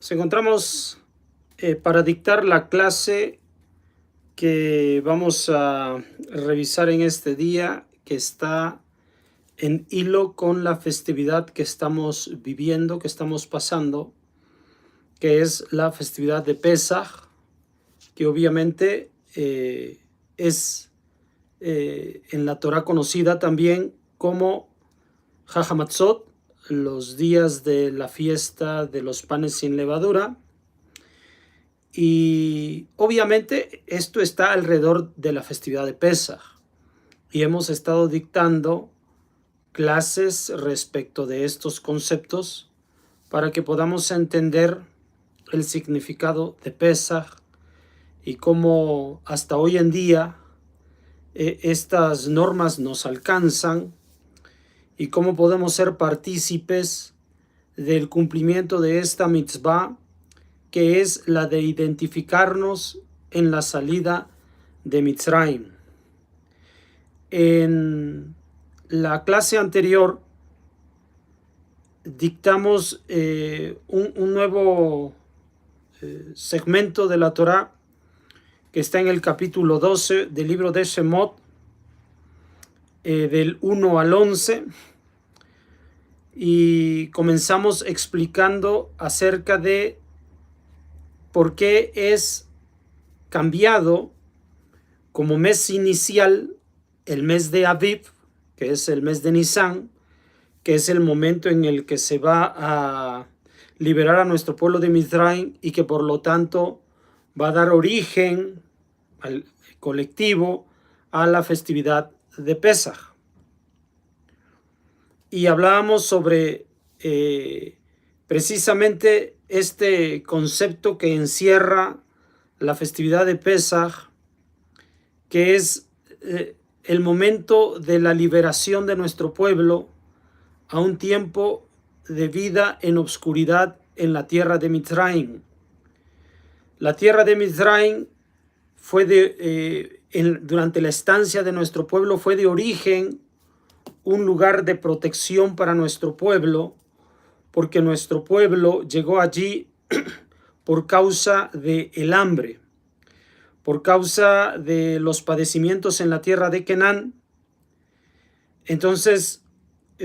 Nos encontramos para dictar la clase que vamos a revisar en este día, que está en hilo con la festividad que estamos viviendo, que estamos pasando, que es la festividad de Pesaj, que obviamente es en la Torá conocida también como Hajamatzot, los días de la fiesta de los panes sin levadura. Y obviamente esto está alrededor de la festividad de Pesaj y hemos estado dictando clases respecto de estos conceptos para que podamos entender el significado de Pesaj y cómo hasta hoy en día estas normas nos alcanzan y cómo podemos ser partícipes del cumplimiento de esta mitzvah, que es la de identificarnos en la salida de Mitzrayim. En la clase anterior dictamos un nuevo segmento de la Torá que está en el capítulo 12 del libro de Shemot, del 1 al 11, y comenzamos explicando acerca de por qué es cambiado como mes inicial el mes de Aviv, que es el mes de Nisan, que es el momento en el que se va a liberar a nuestro pueblo de Mizraim y que por lo tanto va a dar origen al colectivo a la festividad de Pesaj. Y hablábamos sobre precisamente este concepto que encierra la festividad de Pesaj, que es el momento de la liberación de nuestro pueblo a un tiempo de vida en obscuridad en la tierra de Mitzrayim. La tierra de Mitzrayim fue durante la estancia de nuestro pueblo fue de origen un lugar de protección para nuestro pueblo, porque nuestro pueblo llegó allí por causa del hambre, por causa de los padecimientos en la tierra de Canaán. Entonces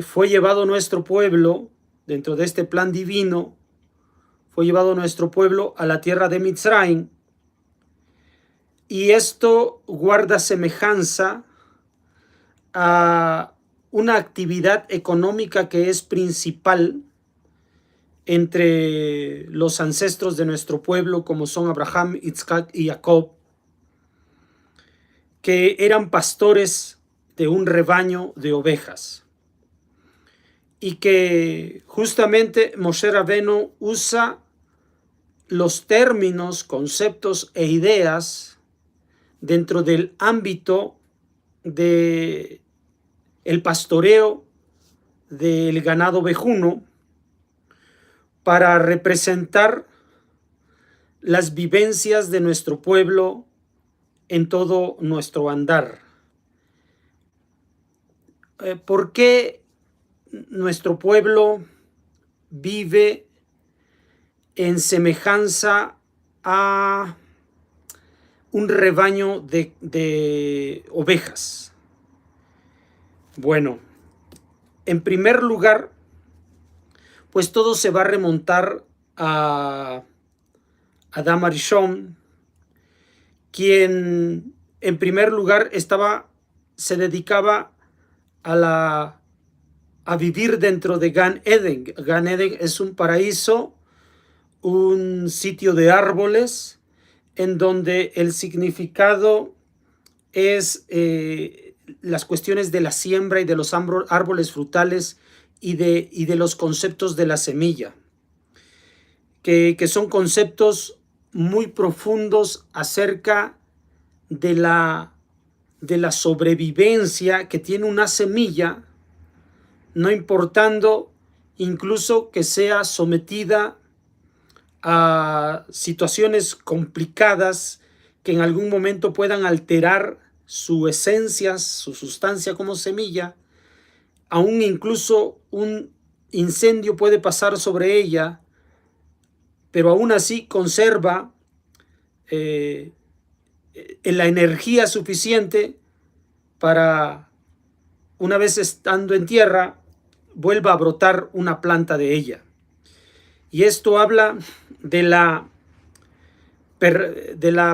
fue llevado nuestro pueblo, dentro de este plan divino, fue llevado nuestro pueblo a la tierra de Mitzrayim, y esto guarda semejanza a una actividad económica que es principal entre los ancestros de nuestro pueblo, como son Abraham, Isaac y Jacob, que eran pastores de un rebaño de ovejas, y que justamente Moshe Rabbeinu usa los términos, conceptos e ideas dentro del ámbito de el pastoreo del ganado ovejuno para representar las vivencias de nuestro pueblo en todo nuestro andar. ¿Por qué nuestro pueblo vive en semejanza a un rebaño de ovejas? Bueno, en primer lugar, pues todo se va a remontar a Adam Arishon, quien en primer lugar se dedicaba a vivir dentro de Gan Eden. Gan Eden es un paraíso, un sitio de árboles, en donde el significado es las cuestiones de la siembra y de los árboles frutales y de los conceptos de la semilla, que son conceptos muy profundos acerca de la sobrevivencia que tiene una semilla, no importando incluso que sea sometida a situaciones complicadas que en algún momento puedan alterar su esencia, su sustancia como semilla. Aún incluso un incendio puede pasar sobre ella, pero aún así conserva la energía suficiente para, una vez estando en tierra, vuelva a brotar una planta de ella. Y esto habla de la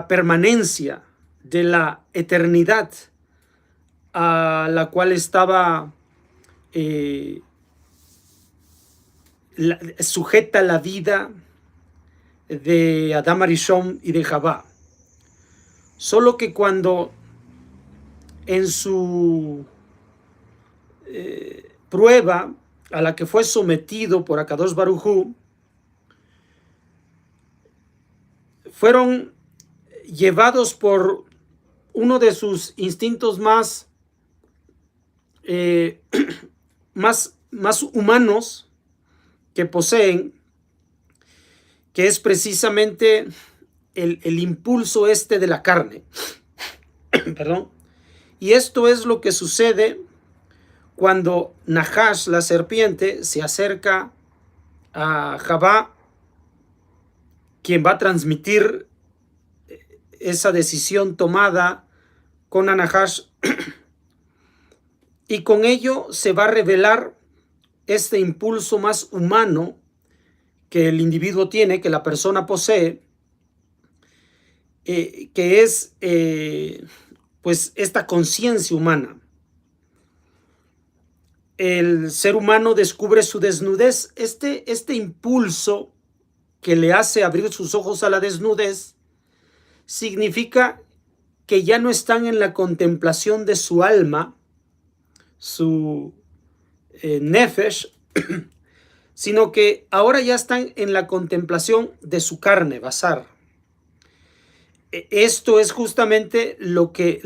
permanencia, de la eternidad a la cual estaba sujeta la vida de Adam Arishon y de Javá. Solo que cuando en su prueba a la que fue sometido por Akadosh Baruj Hu, fueron llevados por uno de sus instintos más humanos que poseen, que es precisamente el impulso de la carne. Perdón. Y esto es lo que sucede cuando Nahash, la serpiente, se acerca a Javá, quien va a transmitir esa decisión tomada con Nahash, y con ello se va a revelar este impulso más humano que el individuo tiene, que la persona posee, que es pues esta conciencia humana. El ser humano descubre su desnudez. Este impulso que le hace abrir sus ojos a la desnudez significa que ya no están en la contemplación de su alma, su nefesh, sino que ahora ya están en la contemplación de su carne, basar. Esto es justamente lo que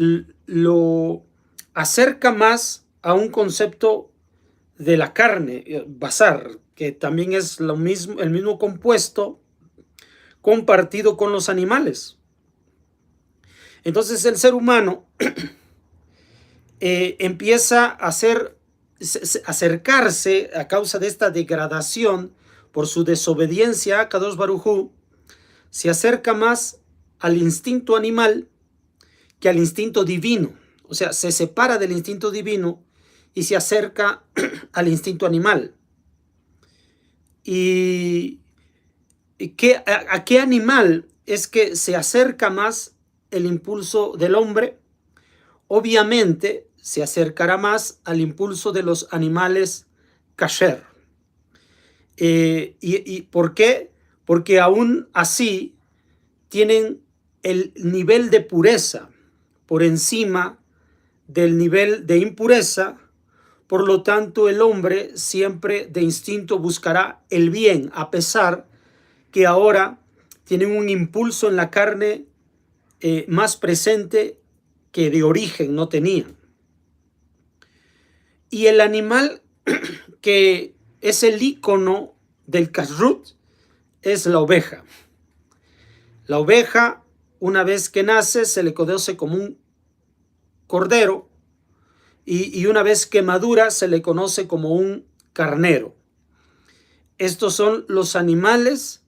lo acerca más a un concepto de la carne, basar, que también es el mismo compuesto compartido con los animales. Entonces el ser humano empieza a acercarse a causa de esta degradación por su desobediencia a Kadosh Baruj Hu, se acerca más al instinto animal que al instinto divino. O sea, se separa del instinto divino y se acerca al instinto animal. ¿Y a qué animal es que se acerca más el impulso del hombre? Obviamente se acercará más al impulso de los animales kasher. ¿Y por qué? Porque aún así tienen el nivel de pureza por encima del nivel de impureza. Por lo tanto, el hombre siempre de instinto buscará el bien, a pesar que ahora tienen un impulso en la carne más presente que de origen no tenían. Y el animal que es el ícono del kashrut es la oveja. La oveja, una vez que nace, se le conoce como un cordero, y una vez que madura se le conoce como un carnero. Estos son los animales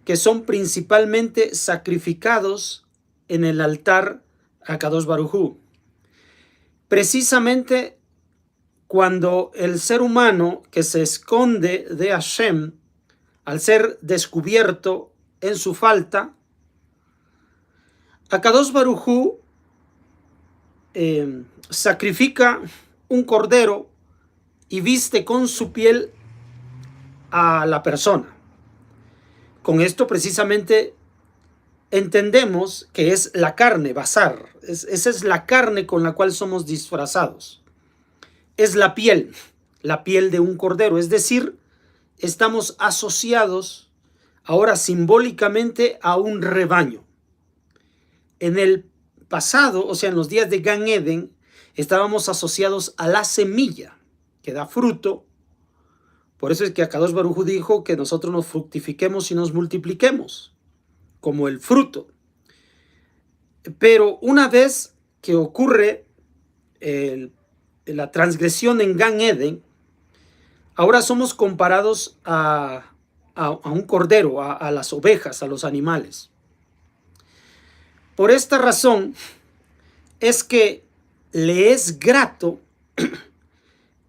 que son principalmente sacrificados en el altar a Kadosh Baruj Hu. Precisamente cuando el ser humano que se esconde de Hashem, al ser descubierto en su falta, a Kadosh Baruj Hu sacrifica un cordero y viste con su piel a la persona. Con esto precisamente entendemos que es la carne, basar. Esa es la carne con la cual somos disfrazados. Es la piel de un cordero. Es decir, estamos asociados ahora simbólicamente a un rebaño. En el pasado, o sea, en los días de Gan Eden, estábamos asociados a la semilla que da fruto. Por eso es que Akadosh Baruj Hu dijo que nosotros nos fructifiquemos y nos multipliquemos, como el fruto. Pero una vez que ocurre la transgresión en Gan Eden, ahora somos comparados a a un cordero, a las ovejas, a los animales. Por esta razón es que le es grato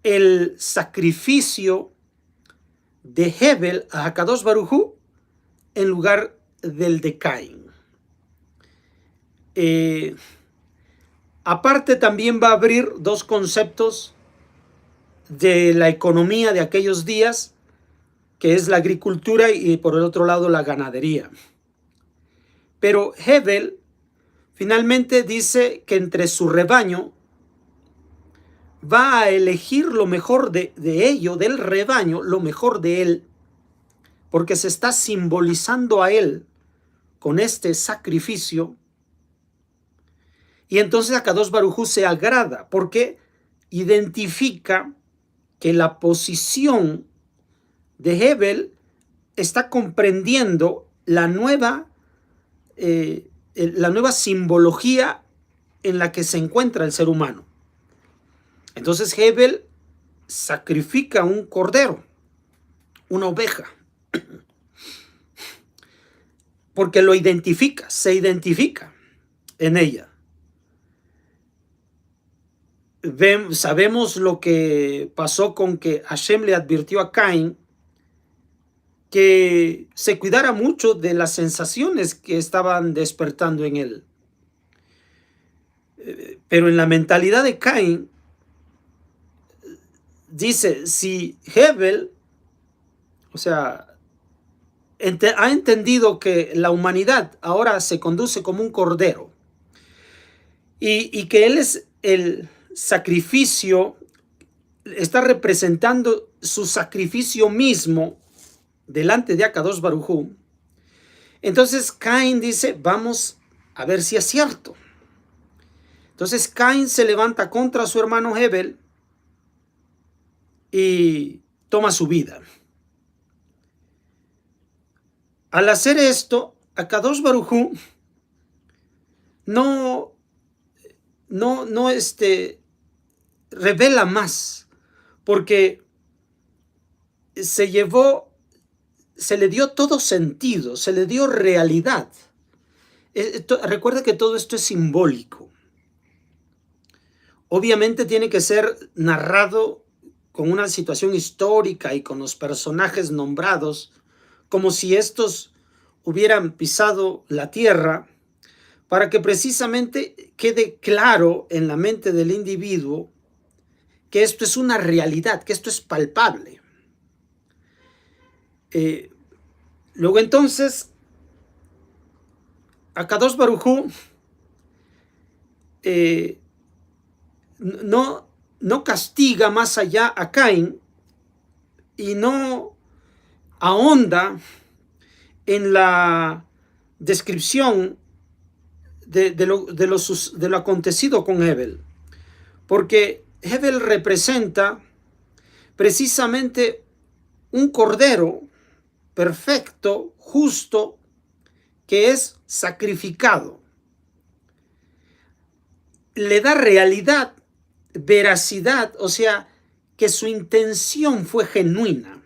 el sacrificio de Hebel a Akadosh Baruj Hu en lugar del de Caín. Aparte, también va a abrir dos conceptos de la economía de aquellos días, que es la agricultura y por el otro lado la ganadería. Pero Hebel finalmente dice que entre su rebaño va a elegir lo mejor de ello, del rebaño, lo mejor de él, porque se está simbolizando a él con este sacrificio. Y entonces Akadosh Baruj Hu se agrada porque identifica que la posición de Hebel está comprendiendo la nueva simbología en la que se encuentra el ser humano. Entonces Hebel sacrifica un cordero, una oveja, porque lo identifica, se identifica en ella. Sabemos lo que pasó con que Hashem le advirtió a Caín que se cuidara mucho de las sensaciones que estaban despertando en él. Pero en la mentalidad de Caín dice, si Hebel, o sea, ha entendido que la humanidad ahora se conduce como un cordero y que él es el sacrificio, está representando su sacrificio mismo delante de Akadosh Baruj Hu. Entonces Caín dice, vamos a ver si es cierto. Entonces Caín se levanta contra su hermano Hebel y toma su vida. Al hacer esto, Akadosh Baruj Hu no revela más, porque se le dio todo sentido, se le dio realidad. Recuerda que todo esto es simbólico. Obviamente tiene que ser narrado con una situación histórica y con los personajes nombrados, como si estos hubieran pisado la tierra, para que precisamente quede claro en la mente del individuo que esto es una realidad, que esto es palpable. Luego entonces, Akadosh Baruj Hu no castiga más allá a Caín y no ahonda en la descripción de lo acontecido con Hebel, porque Hebel representa precisamente un cordero perfecto, justo, que es sacrificado. Le da realidad, veracidad, o sea, que su intención fue genuina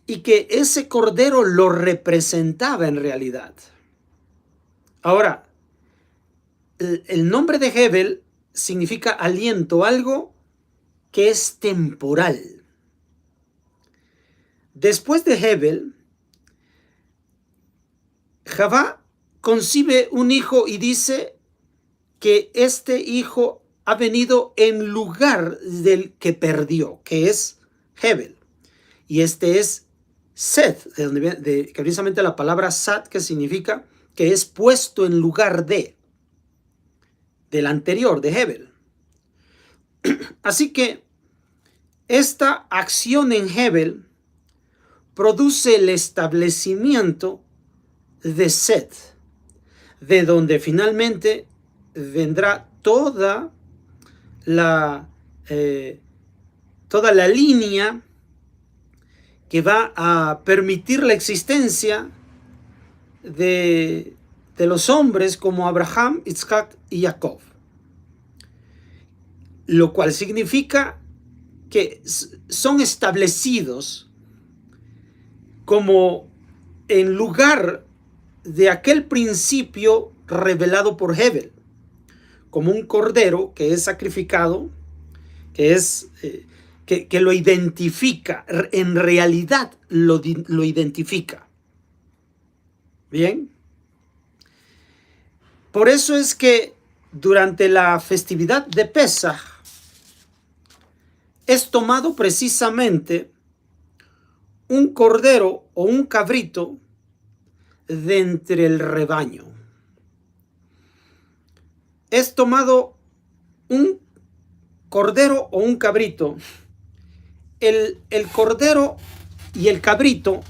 y que ese cordero lo representaba en realidad. Ahora, el nombre de Hebel significa aliento, algo que es temporal. Después de Hebel, Javá concibe un hijo y dice que este hijo ha venido en lugar del que perdió, que es Hebel. Y este es Seth, de donde viene, que precisamente la palabra Sat, que significa que es puesto en lugar del anterior, de Hebel. Así que esta acción en Hebel produce el establecimiento de Seth, de donde finalmente vendrá toda la línea que va a permitir la existencia de los hombres como Abraham, Isaac y Jacob. Lo cual significa que son establecidos como en lugar de aquel principio revelado por Hebel, como un cordero que es sacrificado, que es que lo identifica, en realidad lo identifica. Bien, por eso es que durante la festividad de Pesaj es tomado precisamente un cordero o un cabrito de entre el rebaño. Es tomado un cordero o un cabrito. El cordero y el cabrito,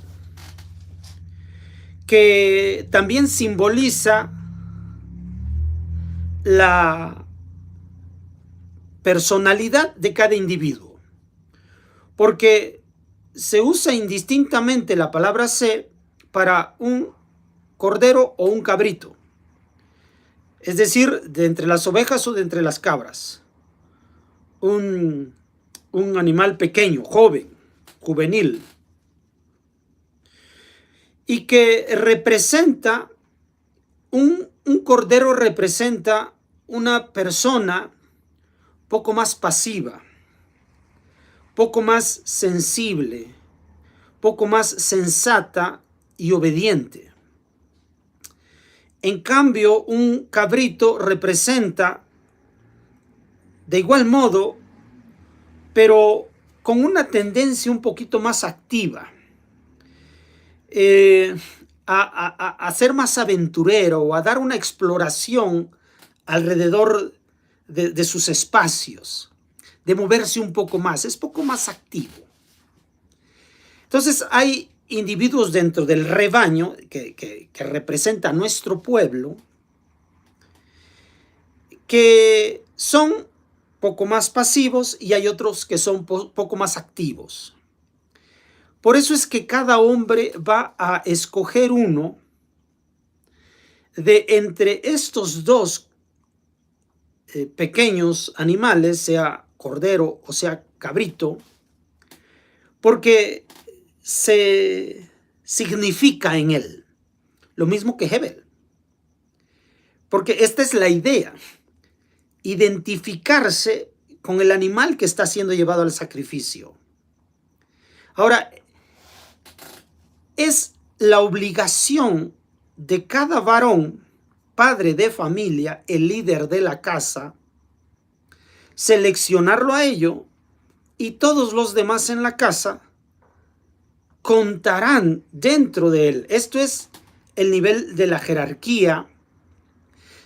que también simboliza la personalidad de cada individuo, porque se usa indistintamente la palabra se para un cordero o un cabrito, es decir, de entre las ovejas o de entre las cabras, un animal pequeño, joven, juvenil, y que representa, un cordero representa una persona poco más pasiva, poco más sensible, poco más sensata y obediente. En cambio, un cabrito representa de igual modo, pero con una tendencia un poquito más activa, a ser más aventurero o a dar una exploración alrededor de sus espacios, de moverse un poco más, es poco más activo. Entonces hay individuos dentro del rebaño que representa a nuestro pueblo, que son poco más pasivos y hay otros que son poco más activos. Por eso es que cada hombre va a escoger uno de entre estos dos pequeños animales, sea cordero o sea cabrito, porque se significa en él lo mismo que Hebel. Porque esta es la idea, identificarse con el animal que está siendo llevado al sacrificio. Ahora, es la obligación de cada varón, padre de familia, el líder de la casa, seleccionarlo a ello, y todos los demás en la casa contarán dentro de él. Esto es el nivel de la jerarquía,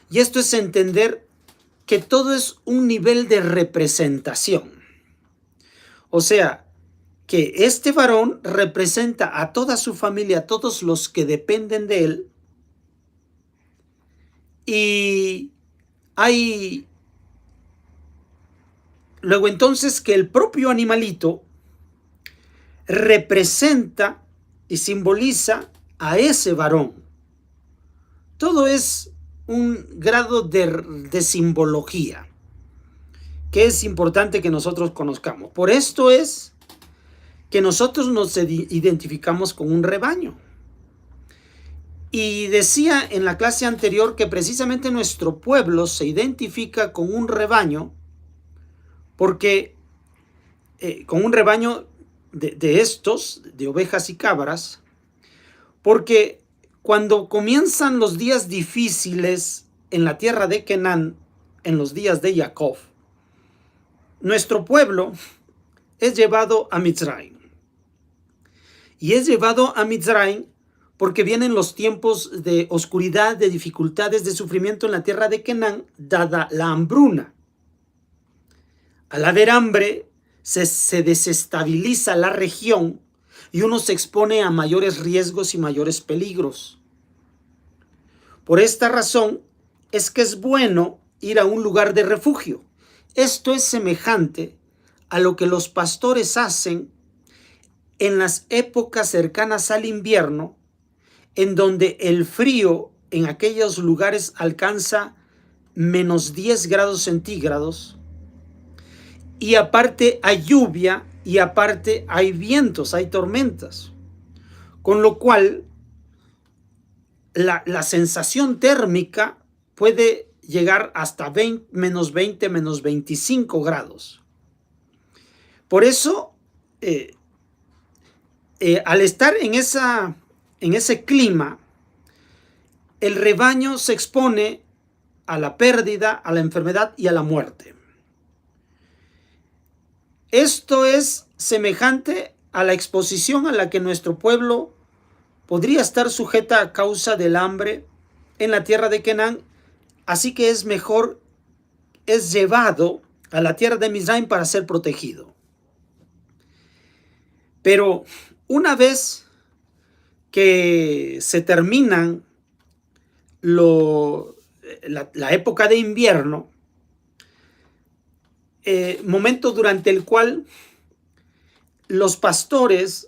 y esto es entender que todo es un nivel de representación. O sea, que este varón representa a toda su familia, a todos los que dependen de él, y hay luego entonces que el propio animalito representa y simboliza a ese varón. Todo es un grado de simbología que es importante que nosotros conozcamos. Por esto es que nosotros nos identificamos con un rebaño. Y decía en la clase anterior que precisamente nuestro pueblo se identifica con un rebaño, porque con un rebaño de estos, de ovejas y cabras, porque cuando comienzan los días difíciles en la tierra de Canaán, en los días de Jacob, nuestro pueblo es llevado a Mitzrayim. Y es llevado a Mitzrayim porque vienen los tiempos de oscuridad, de dificultades, de sufrimiento en la tierra de Canaán, dada la hambruna. Al haber hambre, se desestabiliza la región y uno se expone a mayores riesgos y mayores peligros. Por esta razón es que es bueno ir a un lugar de refugio. Esto es semejante a lo que los pastores hacen en las épocas cercanas al invierno, en donde el frío en aquellos lugares alcanza menos 10 grados centígrados, y aparte hay lluvia y aparte hay vientos, hay tormentas. con lo cual la sensación térmica puede llegar hasta menos 20, menos 25 grados. Por eso, al estar en ese clima, el rebaño se expone a la pérdida, a la enfermedad y a la muerte. Esto es semejante a la exposición a la que nuestro pueblo podría estar sujeta a causa del hambre en la tierra de Canaán, así que es llevado a la tierra de Misraim para ser protegido. Pero una vez que se terminan la época de invierno, momento durante el cual los pastores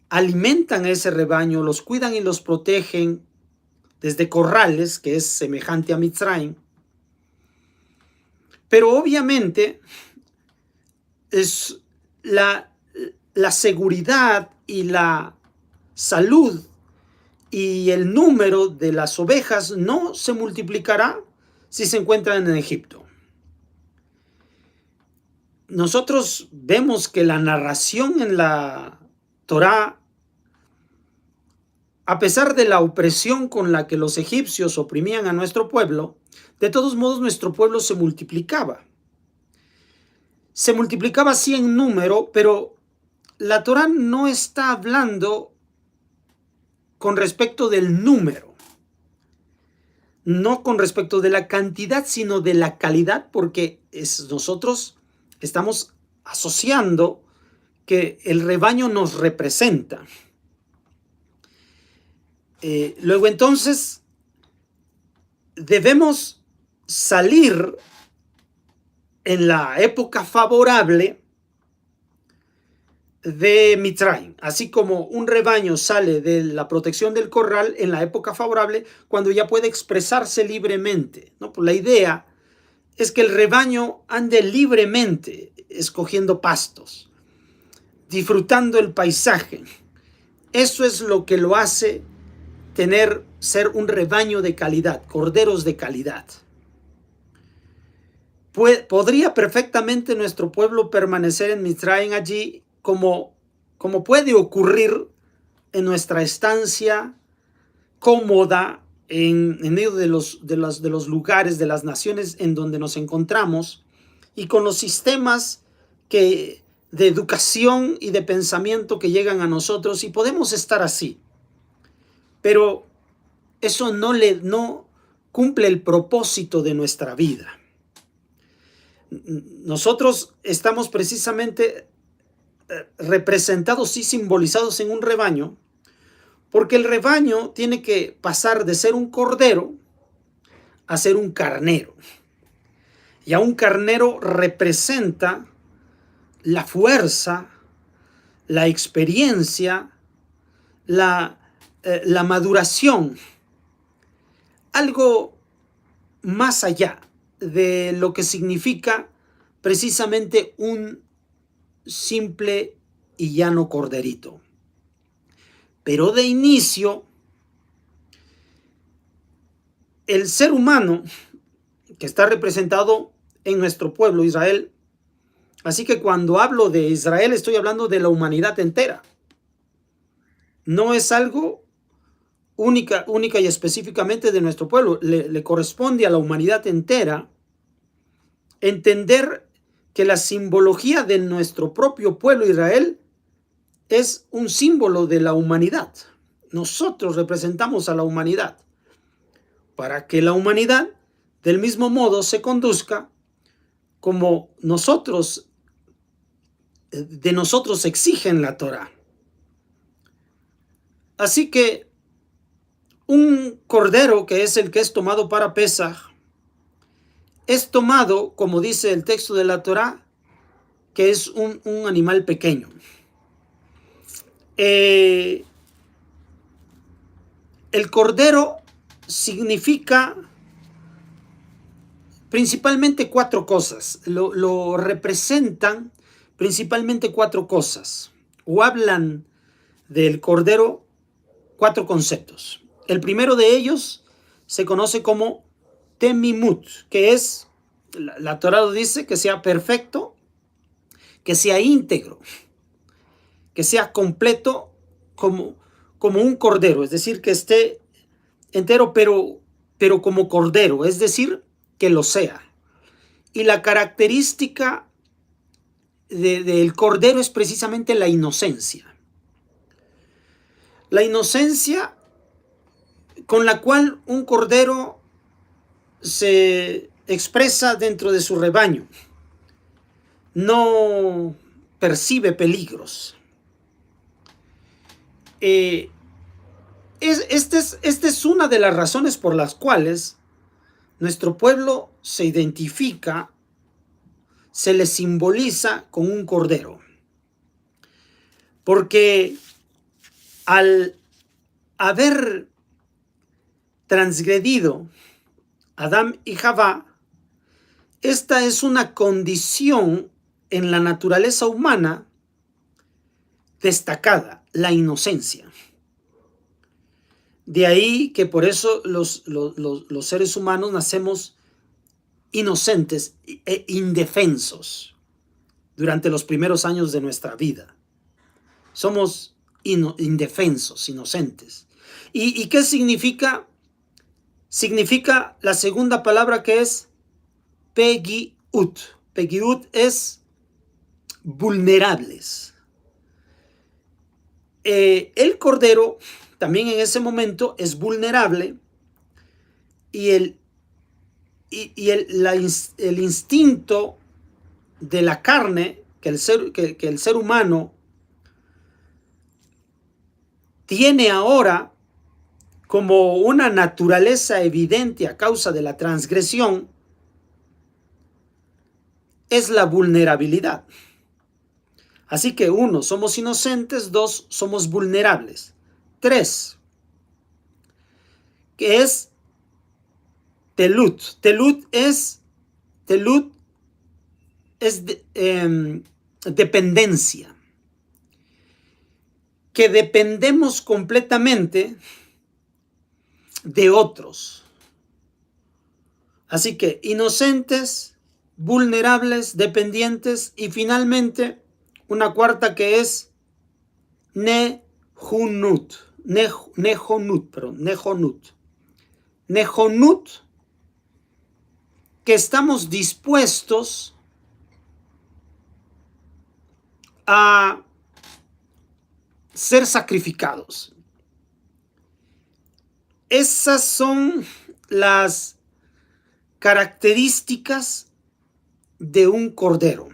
alimentan a ese rebaño, los cuidan y los protegen desde corrales, que es semejante a Mitzrayim. Pero obviamente es la seguridad y la salud y el número de las ovejas no se multiplicará si se encuentran en Egipto. Nosotros vemos que la narración en la Torá, a pesar de la opresión con la que los egipcios oprimían a nuestro pueblo, de todos modos nuestro pueblo se multiplicaba. Se multiplicaba así en número, pero la Torá no está hablando con respecto del número, no con respecto de la cantidad, sino de la calidad, porque nosotros estamos asociando que el rebaño nos representa. Luego entonces debemos salir en la época favorable de Mitzrayim, así como un rebaño sale de la protección del corral en la época favorable, cuando ya puede expresarse libremente, ¿no? Pues la idea es que el rebaño ande libremente escogiendo pastos, disfrutando el paisaje. Eso es lo que lo hace ser un rebaño de calidad, corderos de calidad. Podría perfectamente nuestro pueblo permanecer en Mitzrayim allí como puede ocurrir en nuestra estancia cómoda en medio de los lugares, de las naciones en donde nos encontramos, y con los sistemas de educación y de pensamiento que llegan a nosotros, y podemos estar así. Pero eso no cumple el propósito de nuestra vida. Nosotros estamos precisamente representados y simbolizados en un rebaño, porque el rebaño tiene que pasar de ser un cordero a ser un carnero. Y a un carnero representa la fuerza, la experiencia, la maduración, algo más allá de lo que significa precisamente un simple y llano corderito. Pero de inicio, el ser humano que está representado en nuestro pueblo Israel, así que cuando hablo de Israel estoy hablando de la humanidad entera. No es algo única y específicamente de nuestro pueblo. Le corresponde a la humanidad entera entender que la simbología de nuestro propio pueblo Israel es un símbolo de la humanidad. Nosotros representamos a la humanidad, para que la humanidad del mismo modo se conduzca como de nosotros exigen la Torá. Así que un cordero, que es el que es tomado para Pesaj, es tomado, como dice el texto de la Torá, que es un animal pequeño. El cordero significa principalmente 4 cosas. Lo representan principalmente 4 cosas. O hablan del cordero cuatro conceptos. El primero de ellos se conoce como temimut, que es, la Torá lo dice, que sea perfecto, que sea íntegro, que sea completo como un cordero, es decir, que esté entero, pero como cordero, es decir, que lo sea. Y la característica del cordero es precisamente la inocencia. La inocencia con la cual un cordero se expresa dentro de su rebaño. No percibe peligros. Esta es una de las razones por las cuales nuestro pueblo se identifica, se le simboliza con un cordero. Porque al haber transgredido Adán y Javá, esta es una condición en la naturaleza humana destacada, la inocencia. De ahí que por eso los seres humanos nacemos inocentes e indefensos durante los primeros años de nuestra vida. Somos indefensos, inocentes. ¿Y qué significa? Significa la segunda palabra, que es pegiut. Pegiut es vulnerables. El cordero también en ese momento es vulnerable y el instinto de la carne que el ser humano tiene ahora como una naturaleza evidente a causa de la transgresión es la vulnerabilidad. Así que 1, somos inocentes; 2, somos vulnerables; 3, que es telut. Telut es dependencia, que dependemos completamente de otros. Así que inocentes, vulnerables, dependientes, y finalmente una cuarta, que es nehonut. Nehonut, que estamos dispuestos a ser sacrificados. Esas son las características de un cordero.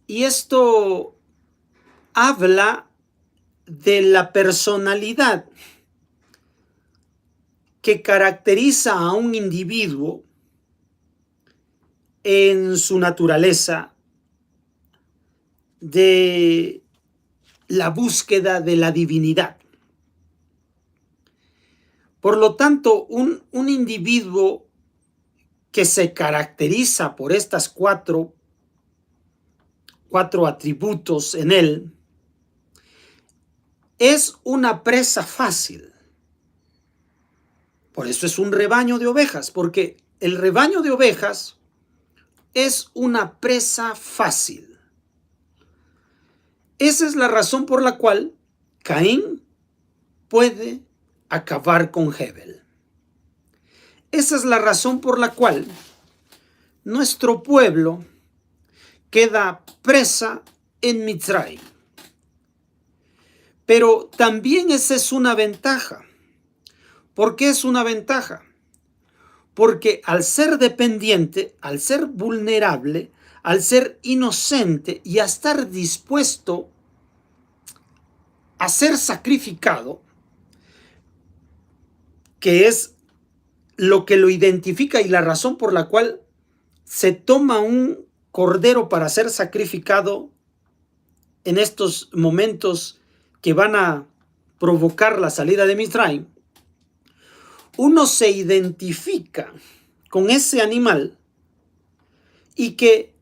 Y esto habla de la personalidad que caracteriza a un individuo en su naturaleza de la búsqueda de la divinidad. Por lo tanto, un individuo que se caracteriza por estas cuatro atributos en él es una presa fácil. Por eso es un rebaño de ovejas, porque el rebaño de ovejas es una presa fácil. Esa es la razón por la cual Caín puede acabar con Hebel. Esa es la razón por la cual nuestro pueblo queda presa en Mitzrayim. Pero también esa es una ventaja. ¿Por qué es una ventaja? Porque al ser dependiente, al ser vulnerable, al ser inocente y a estar dispuesto a ser sacrificado, que es lo que lo identifica y la razón por la cual se toma un cordero para ser sacrificado en estos momentos que van a provocar la salida de Mitzrayim, uno se identifica con ese animal y que,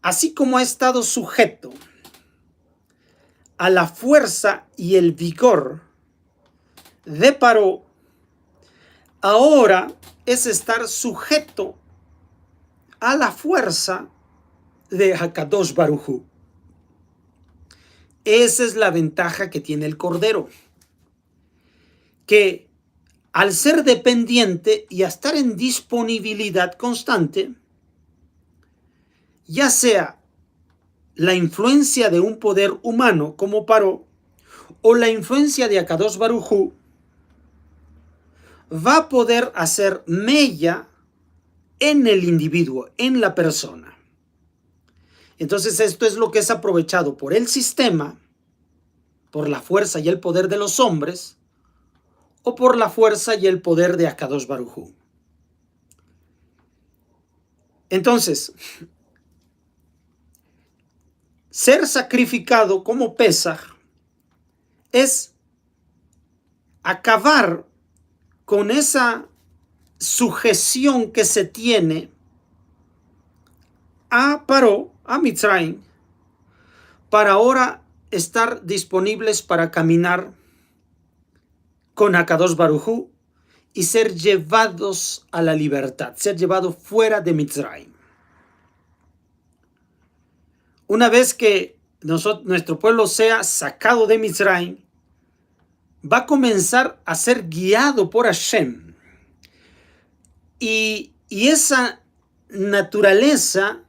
así como ha estado sujeto a la fuerza y el vigor de Paró, ahora es estar sujeto a la fuerza de Hakadosh Baruj Hu. Esa es la ventaja que tiene el Cordero, que al ser dependiente y a estar en disponibilidad constante, ya sea la influencia de un poder humano como Paró o la influencia de Hakadosh Baruj Hu, va a poder hacer mella en el individuo, en la persona. Entonces esto es lo que es aprovechado por el sistema, por la fuerza y el poder de los hombres, o por la fuerza y el poder de Hakadosh Baruj Hu. Entonces, ser sacrificado como Pesaj es acabar con esa sujeción que se tiene a Paró, a Mitzrayim, para ahora estar disponibles para caminar con Hakadosh Baruj Hu y ser llevados a la libertad, ser llevados fuera de Mitzrayim. Una vez que nuestro pueblo sea sacado de Mitzrayim, va a comenzar a ser guiado por Hashem. Y esa naturaleza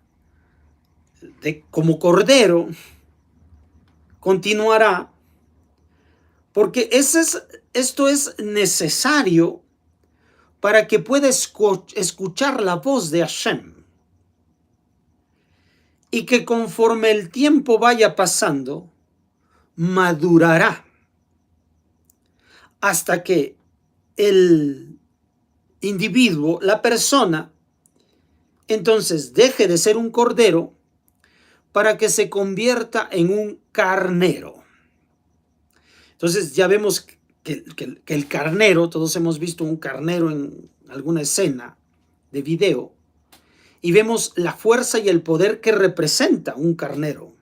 como cordero continuará, porque esto es necesario para que pueda escuchar la voz de Hashem. Y que conforme el tiempo vaya pasando, madurará hasta que el individuo, la persona, entonces deje de ser un cordero para que se convierta en un carnero. Entonces ya vemos que el carnero, todos hemos visto un carnero en alguna escena de video, y vemos la fuerza y el poder que representa un carnero,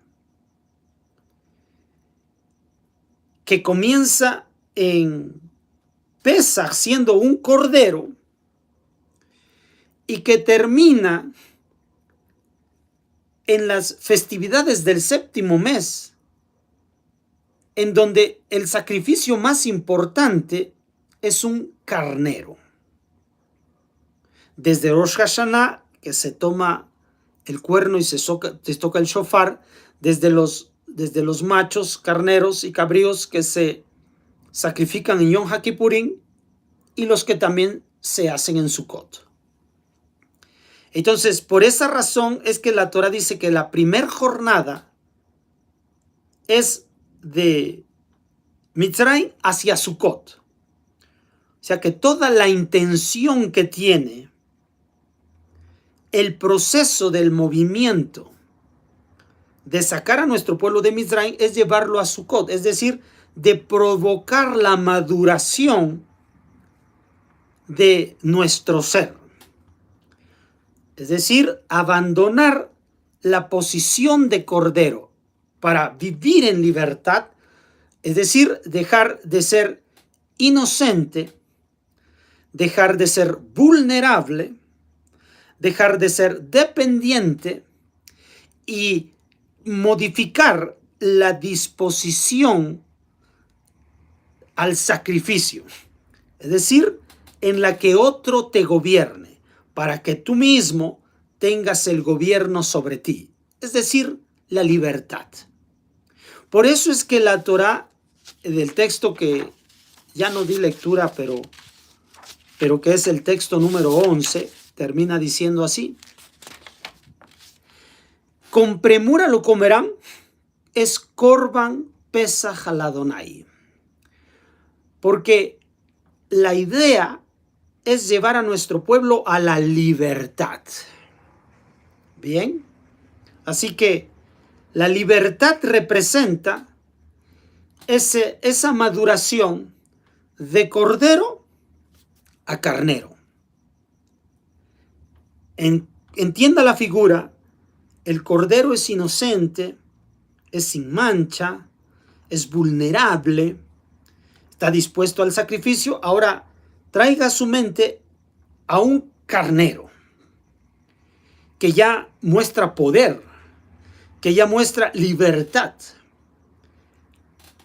que comienza en Pesaj siendo un cordero y que termina en las festividades del séptimo mes, en donde el sacrificio más importante es un carnero. Desde Rosh Hashanah, que se toma el cuerno y se toca el shofar, desde los machos, carneros y cabríos que se sacrifican en Yom HaKippurim y los que también se hacen en Sukkot. Entonces, por esa razón es que la Torah dice que la primer jornada es de Mitzrayim hacia Sukkot. O sea que toda la intención que tiene el proceso del movimiento de sacar a nuestro pueblo de Mitzrayim es llevarlo a Sukkot, es decir, de provocar la maduración de nuestro ser. Es decir, abandonar la posición de cordero para vivir en libertad, es decir, dejar de ser inocente, dejar de ser vulnerable, dejar de ser dependiente y modificar la disposición al sacrificio, es decir, en la que otro te gobierne, para que tú mismo tengas el gobierno sobre ti, es decir, la libertad. Por eso es que la Torah, del texto que ya no di lectura, pero que es el texto número 11, termina diciendo así: con premura lo comerán, es Korban Pesaj al Adonai. Porque la idea es llevar a nuestro pueblo a la libertad. Bien, así que la libertad representa esa maduración de cordero a carnero. Entienda la figura: el cordero es inocente, es sin mancha, es vulnerable, está dispuesto al sacrificio. Ahora traiga a su mente a un carnero que ya muestra poder, que ya muestra libertad.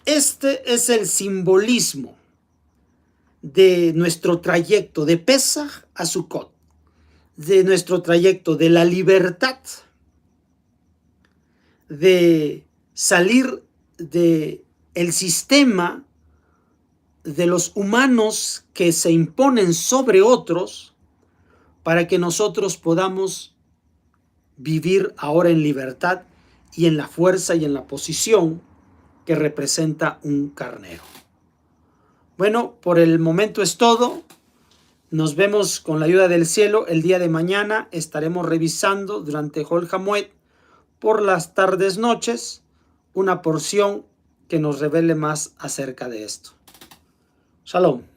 Este es el simbolismo de nuestro trayecto de Pesaj a Sukkot, de nuestro trayecto de la libertad, de salir del sistema de los humanos que se imponen sobre otros, para que nosotros podamos vivir ahora en libertad y en la fuerza y en la posición que representa un carnero. Bueno, por el momento es todo. Nos vemos con la ayuda del cielo el día de mañana. Estaremos revisando durante Hol Hamoed por las tardes noches una porción que nos revele más acerca de esto. Shalom.